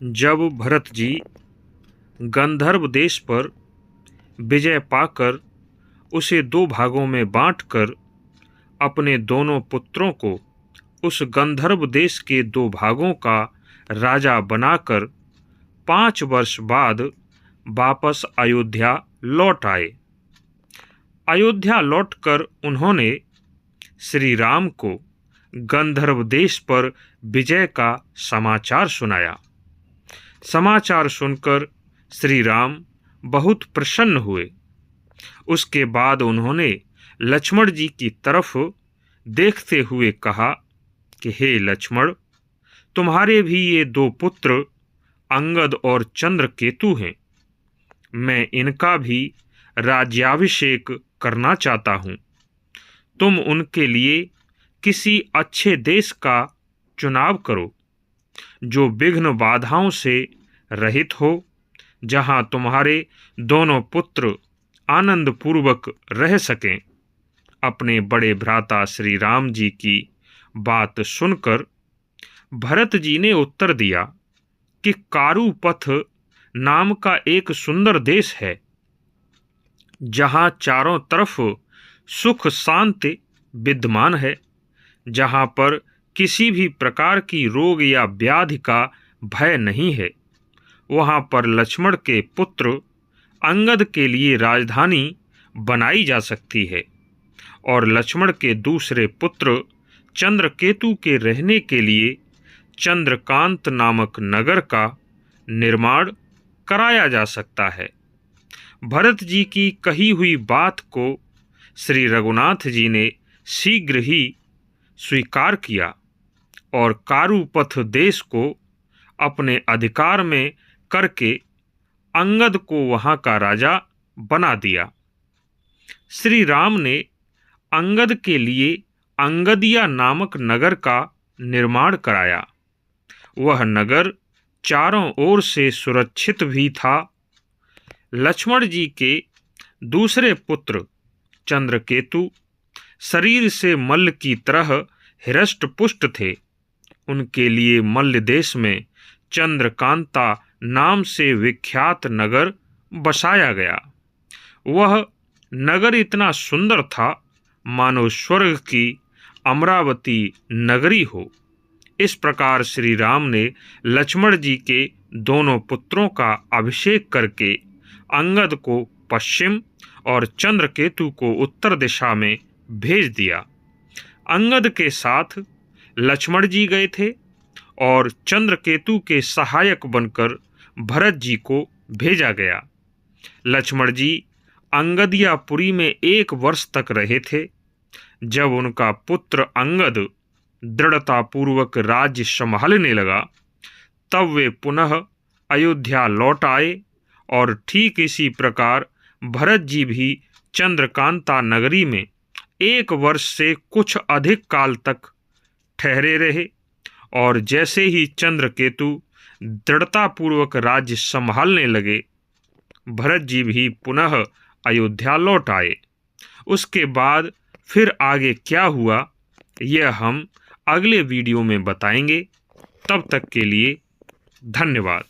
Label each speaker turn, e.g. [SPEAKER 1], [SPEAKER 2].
[SPEAKER 1] जब भरत जी गंधर्व देश पर विजय पाकर उसे दो भागों में बांटकर अपने दोनों पुत्रों को उस गंधर्व देश के दो भागों का राजा बनाकर 5 वर्ष बाद वापस अयोध्या लौट आए। अयोध्या लौटकर उन्होंने श्री राम को गंधर्व देश पर विजय का समाचार सुनाया। समाचार सुनकर श्री राम बहुत प्रसन्न हुए। उसके बाद उन्होंने लक्ष्मण जी की तरफ देखते हुए कहा कि हे लक्ष्मण, तुम्हारे भी ये दो पुत्र अंगद और चंद्रकेतु हैं। मैं इनका भी राज्याभिषेक करना चाहता हूँ। तुम उनके लिए किसी अच्छे देश का चुनाव करो जो विघ्न बाधाओं से रहित हो, जहाँ तुम्हारे दोनों पुत्र आनंद पूर्वक रह सकें। अपने बड़े भ्राता श्री राम जी की बात सुनकर भरत जी ने उत्तर दिया कि कारुपथ नाम का एक सुंदर देश है, जहाँ चारों तरफ सुख शांति विद्यमान है, जहाँ पर किसी भी प्रकार की रोग या व्याधि का भय नहीं है। वहाँ पर लक्ष्मण के पुत्र अंगद के लिए राजधानी बनाई जा सकती है और लक्ष्मण के दूसरे पुत्र चंद्रकेतु के रहने के लिए चंद्रकांत नामक नगर का निर्माण कराया जा सकता है। भरत जी की कही हुई बात को श्री रघुनाथ जी ने शीघ्र ही स्वीकार किया और कारुपथ देश को अपने अधिकार में करके अंगद को वहाँ का राजा बना दिया। श्री राम ने अंगद के लिए अंगदिया नामक नगर का निर्माण कराया। वह नगर चारों ओर से सुरक्षित भी था। लक्ष्मण जी के दूसरे पुत्र चंद्रकेतु शरीर से मल्ल की तरह हृष्ट पुष्ट थे। उनके लिए मल्ल देश में चंद्रकांता नाम से विख्यात नगर बसाया गया। वह नगर इतना सुंदर था मानो स्वर्ग की अमरावती नगरी हो। इस प्रकार श्री राम ने लक्ष्मण जी के दोनों पुत्रों का अभिषेक करके अंगद को पश्चिम और चंद्रकेतु को उत्तर दिशा में भेज दिया। अंगद के साथ लक्ष्मण जी गए थे और चंद्रकेतु के सहायक बनकर भरत जी को भेजा गया। लक्ष्मण जी अंगदियापुरी में 1 वर्ष तक रहे थे। जब उनका पुत्र अंगद दृढ़तापूर्वक राज्य संभालने लगा, तब वे पुनः अयोध्या लौट आए और ठीक इसी प्रकार भरत जी भी चंद्रकांता नगरी में 1 वर्ष से कुछ अधिक काल तक ठहरे रहे और जैसे ही चंद्रकेतु दृढ़तापूर्वक राज्य संभालने लगे, भरत जी भी पुनः अयोध्या लौट आए। उसके बाद फिर आगे क्या हुआ, यह हम अगले वीडियो में बताएंगे। तब तक के लिए धन्यवाद।